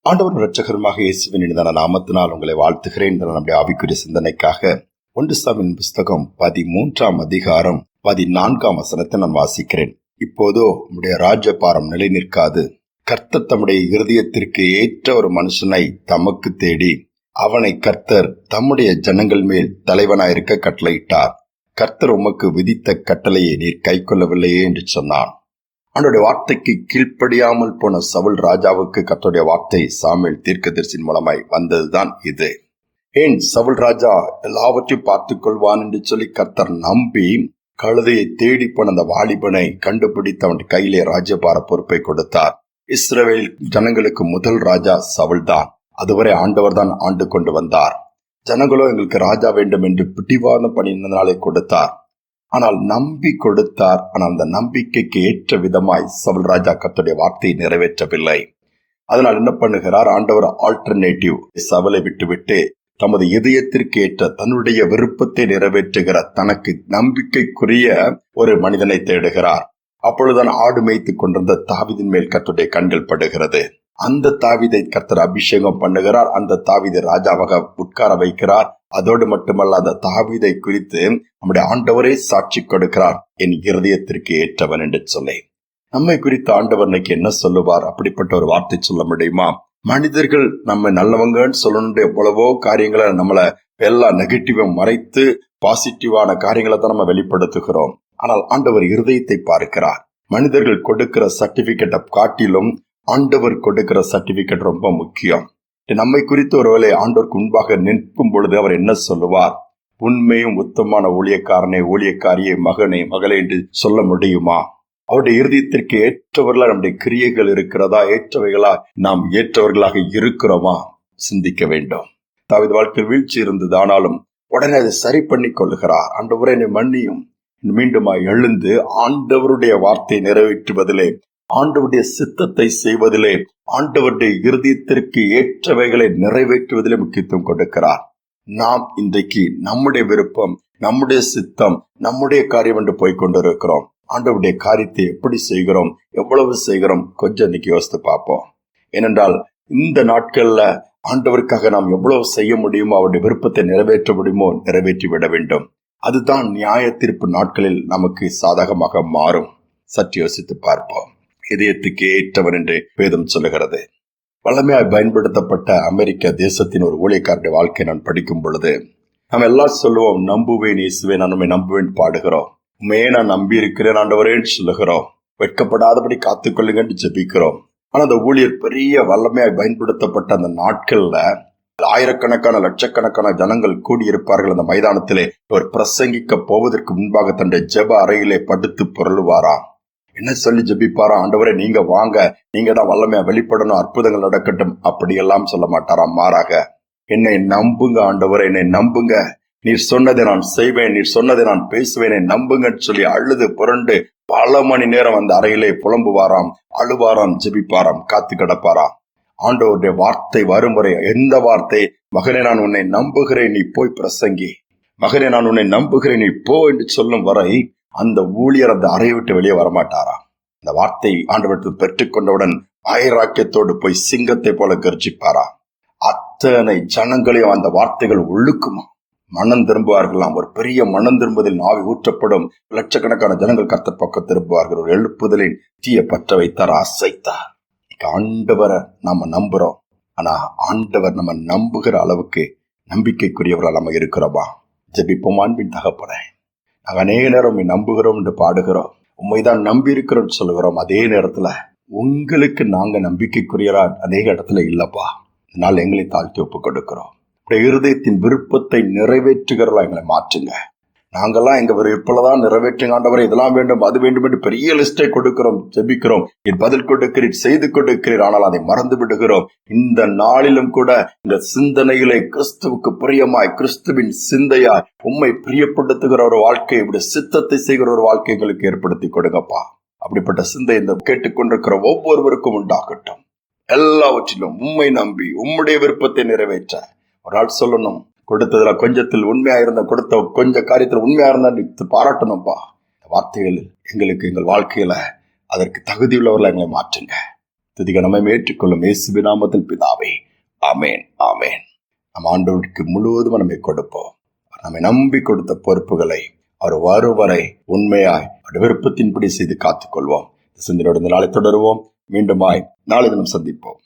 ஆண்டவர் இரட்சகருமாக இயேசுவின் இனிதான நாமத்தினால் உங்களை வாழ்த்துகிறேன். நம்முடைய ஆவிக்குரிய சிந்தனைக்காக 1 சாமுவேல் புஸ்தகம் 13ஆம் அதிகாரம் 14ஆம் வசனத்தை நான் வாசிக்கிறேன். இப்போதோ உம்முடைய ராஜ்யபாரம் நிலை நிற்காது. கர்த்தர் தம்முடைய இருதயத்திற்கு ஏற்ற ஒரு மனுஷனை தமக்கு தேடி அவனை கர்த்தர் தம்முடைய ஜனங்கள் மேல் தலைவனாயிருக்க கட்டளையிட்டார். கர்த்தர் உமக்கு விதித்த கட்டளையை நீர் கைக்கொள்ளவில்லையே என்று சொன்னான். அவனுடைய வார்த்தைக்கு கீழ்ப்படியாமல் போன சவுல் ராஜாவுக்கு கர்த்தருடைய வார்த்தை சாமுவேல் தீர்க்கதரிசியின் மூலமாய் வந்ததுதான் இது. ஏன் சவுல் ராஜா எல்லாவற்றையும் பார்த்துக் கொள்வான் என்று சொல்லி கர்த்தர் நம்பி கழுதையை தேடி போன அந்த வாலிபனை கண்டுபிடித்து அவன் கையிலே ராஜ்யபார பொறுப்பை கொடுத்தார். இஸ்ரவேல் ஜனங்களுக்கு முதல் ராஜா சவுல் தான். அதுவரை ஆண்டவர் தான் ஆண்டு கொண்டு வந்தார். ஜனங்களோ எங்களுக்கு ராஜா வேண்டும் என்று பிடிவான பண்ணினாலே கொடுத்தார். ஆனால் நம்பி கொடுத்தார். ஆனால் அந்த நம்பிக்கைக்கு ஏற்ற விதமாய் சவுல் ராஜா கர்த்தருடைய வார்த்தையை நிறைவேற்றவில்லை. அதனால் என்ன பண்ணுகிறார்? ஆண்டவர் ஆல்டர்னேட்டிவ் சவுலை விட்டுவிட்டு தமது இதயத்திற்கு ஏற்ற தன்னுடைய விருப்பத்தை நிறைவேற்றுகிற தனக்கு நம்பிக்கைக்குரிய ஒரு மனிதனை தேடுகிறார். அப்பொழுதுதான் ஆடு மேய்த்துக் கொண்டிருந்த தாவீதின் மேல் கர்த்தருடைய கண்கள் படுகிறது. அந்த தாவீதை கர்த்தர் அபிஷேகம் பண்ணுகிறார். அந்த தாவீதை ராஜாவாக உட்கார வைக்கிறார். அதோடு மட்டுமல்ல, அந்த தாவீதை குறித்து நம்முடைய ஆண்டவரே சாட்சி கொடுக்கிறார், என் இருதயத்திற்கு ஏற்றவன் என்று சொல்லி. நம்மை குறித்து ஆண்டவர் இன்னைக்கு என்ன சொல்லுவார்? அப்படிப்பட்ட ஒரு வார்த்தை சொல்ல முடியுமா? மனிதர்கள் நம்ம நல்லவங்கன்னு சொல்லணும் எவ்வளவோ காரியங்களை நம்மள எல்லா நெகட்டிவா மறைத்து பாசிட்டிவான காரியங்களை தான் நம்ம வெளிப்படுத்துகிறோம். ஆனால் ஆண்டவர் இருதயத்தை பார்க்கிறார். மனிதர்கள் கொடுக்கிற சர்டிபிகேட்டை காட்டிலும் ஆண்டவர் கொடுக்கிற சர்டிபிகேட் ரொம்ப முக்கியம். நம்மை குறித்து ஒருவேளை ஆண்டவருக்கு முன்பாக நிற்கும் பொழுது அவர் என்ன சொல்லுவார்? உண்மையும் உத்தமான ஊழியக்காரனே, ஊழியக்காரியே, மகனே, மகளே என்று சொல்ல முடியுமா? அவருடைய இருதயத்திற்கு ஏற்றவர்களா நம்முடைய கிரியைகள் இருக்கிறதா? ஏற்றவைகளா நாம் ஏற்றவர்களாக இருக்கிறோமா? சிந்திக்க வேண்டும். தாவீது வாழ்க்கையில் வீழ்ச்சி இருந்தது. ஆனாலும் உடனே அதை சரி பண்ணி கொள்ளுகிறார். ஆண்டவரே என்னை மன்னியும். மீண்டுமா எழுந்து ஆண்டவருடைய வார்த்தை நிறைவேற்றுவதிலே, ஆண்டவருடைய சித்தத்தை செய்வதிலே, ஆண்டவருடைய இருதயத்திற்கு ஏற்றவைகளை நிறைவேற்றுவதிலே முக்கியத்துவம் கொடுக்கிறார். நாம் இன்றைக்கு நம்முடைய விருப்பம், நம்முடைய சித்தம், நம்முடைய காரியம் என்று போய்கொண்டிருக்கிறோம். ஆண்டவருடைய காரியத்தை எப்படி செய்கிறோம், எவ்வளவு செய்கிறோம்? கொஞ்சம் இன்னைக்கு யோசித்து பார்ப்போம். ஏனென்றால் இந்த நாட்கள்ல ஆண்டவருக்காக நாம் எவ்வளவு செய்ய முடியுமோ, அவருடைய விருப்பத்தை நிறைவேற்ற முடியுமோ நிறைவேற்றி விட வேண்டும். அதுதான் நியாய தீர்ப்பு நாட்களில் நமக்கு சாதகமாக மாறும். சற்று யோசித்து பார்ப்போம். இதயத்துக்கு ஏற்றவன் என்று வேதம் சொல்லுகிறது. வல்லமையாய் பயன்படுத்தப்பட்ட அமெரிக்க தேசத்தின் ஒரு ஊழியக்காரருடைய வாழ்க்கை நான் படிக்கும் பொழுது நம்ம எல்லாம் சொல்லுவோம், நம்புவேன் இயேசுவே, நான் உண்மை நம்புவேன் பாடுகிறோம். உண்மையே நான் நம்பி இருக்கிறேன் ஆண்டவரேன்னு சொல்லுகிறோம். வெட்கப்படாதபடி காத்துக்கொள்ளுங்கன்னு ஜெபிக்கிறோம். ஆனா அந்த ஊழியர் பெரிய வல்லமையாய் பயன்படுத்தப்பட்ட அந்த நாட்கள்ல ஆயிரக்கணக்கான லட்சக்கணக்கான ஜனங்கள் கூடியிருப்பார்கள். அந்த மைதானத்திலே அவர் பிரசங்கிக்க போவதற்கு முன்பாக தன்னுடைய ஜெப அறையிலே படுத்து புரளுவாராம். என்ன சொல்லி ஜெபிப்பாரா? ஆண்டவரே நீங்க வாங்க, நீங்க தான் வல்லமையா வெளிப்படணும், அற்புதங்கள் நடக்கட்டும், அப்படியெல்லாம் சொல்ல மாட்டாராம். மாறாக, என்னை நம்புங்க ஆண்டவரே, என்னை நம்புங்க, நீர் சொன்னதை நான் செய்வேன், நீர் சொன்னதை நான் பேசுவேன், நம்புங்கன்னு சொல்லி அழுது புரண்டு பல மணி நேரம் அந்த அறையிலே புலம்புவாராம், அழுவாராம், ஜெபிப்பாராம், காத்து கிடப்பாராம். ஆண்டவருடைய வார்த்தை வரும் வரை, எந்த வார்த்தை? மகனே நான் உன்னை நம்புகிறேன், நீ போய் பிரசங்கி, மகனே நான் உன்னை நம்புகிறேன், நீ போ என்று சொல்லும் வரை அந்த ஊழியர் அந்த அறையை விட்டு வெளியே வரமாட்டாராம். அந்த வார்த்தை ஆண்டவருக்கு பெற்றுக்கொண்டவுடன் ஆயிராக்கியத்தோடு போய் சிங்கத்தை போல கர்ஜிப்பாரா. அத்தனை ஜனங்களையும் அந்த வார்த்தைகள் ஒழுக்குமா, மனம் திரும்புவார்களாம். ஒரு பெரிய மனம் திரும்புதலின் ஆவி ஊற்றப்படும். லட்சக்கணக்கான ஜனங்கள் கர்த்தர் பக்கம் திரும்புவார்கள். ஒரு எழுப்புதலின் தீய பற்ற வைத்தார், அசைத்தார். ஆண்டவரை நாம நம்புறோம். ஆனா ஆண்டவர் நம்ம நம்புகிற அளவுக்கு நம்பிக்கைக்குரியவர்களா நம்ம இருக்கிறோமா? ஜெபிப்போம். அன்பின் தகப்பனே, நாங்க அநேக நேரம் உண்மை நம்புகிறோம் என்று பாடுகிறோம், உண்மைதான் நம்பி இருக்கிறோம் சொல்லுகிறோம். அதே நேரத்துல உங்களுக்கு நாங்க நம்பிக்கைக்குரியரா அநேக இடத்துல இல்லப்பா. இதனால் எங்களை தாழ்த்தி ஒப்பு கொடுக்கிறோம். இருதயத்தின் விருப்பத்தை நிறைவேற்றுகிறவர்களா எங்களை மாற்றுங்க. நாங்கெல்லாம் எங்க விருப்பதான் நிறைவேற்றுங்க ஆண்டவரே, இதெல்லாம் வேண்டும், அது வேண்டும் என்று பெரிய லிஸ்டை கொடுக்கிறோம், ஜெபிக்கிறோம். என் பதில் கொடுக்கிறீர், செய்து கொடுக்கிறீர், ஆனால் அதை மறந்து விடுகிறோம். இந்த நாளிலும் கூட இந்த சிந்தனையிலே கிறிஸ்துவுக்கு பிரியமாய், கிறிஸ்துவின் சிந்தையாய், உம்மை பிரியப்படுத்துகிற ஒரு வாழ்க்கை, இப்படி சித்தத்தை செய்கிற ஒரு வாழ்க்கை எங்களுக்கு ஏற்படுத்தி கொடுங்கப்பா. அப்படிப்பட்ட சிந்தை இந்த கேட்டுக்கொண்டிருக்கிற ஒவ்வொருவருக்கும் உண்டாகட்டும். எல்லாவற்றிலும் உம்மை நம்பி உம்முடைய விருப்பத்தை நிறைவேற்ற ஒரு நாள் சொல்லணும், கொடுத்ததுல கொஞ்சத்தில் உண்மையா இருந்த, கொடுத்த கொஞ்ச காரியத்துல உண்மையா இருந்தா பாராட்டணும்பா. வார்த்தைகள் எங்களுக்கு எங்கள் வாழ்க்கையில அதற்கு தகுதியுள்ளவர்களை எங்களை மாற்றுங்க. துதிகனமே ஏற்றுக்கொள்ளும் இயேசுவின் நாமத்தில் பிதாவே, ஆமேன், ஆமேன். நம் ஆண்டவருக்கு முழுவதும் நம்மை கொடுப்போம். நம்மை நம்பி கொடுத்த பொறுப்புகளை அவர் வரும் வரை உண்மையாய் அவருடைய விருப்பத்தின்படி செய்து காத்துக்கொள்வோம். சிந்தனையோடு நாளை தொடருவோம். மீண்டுமாய் நாளை தினம் சந்திப்போம்.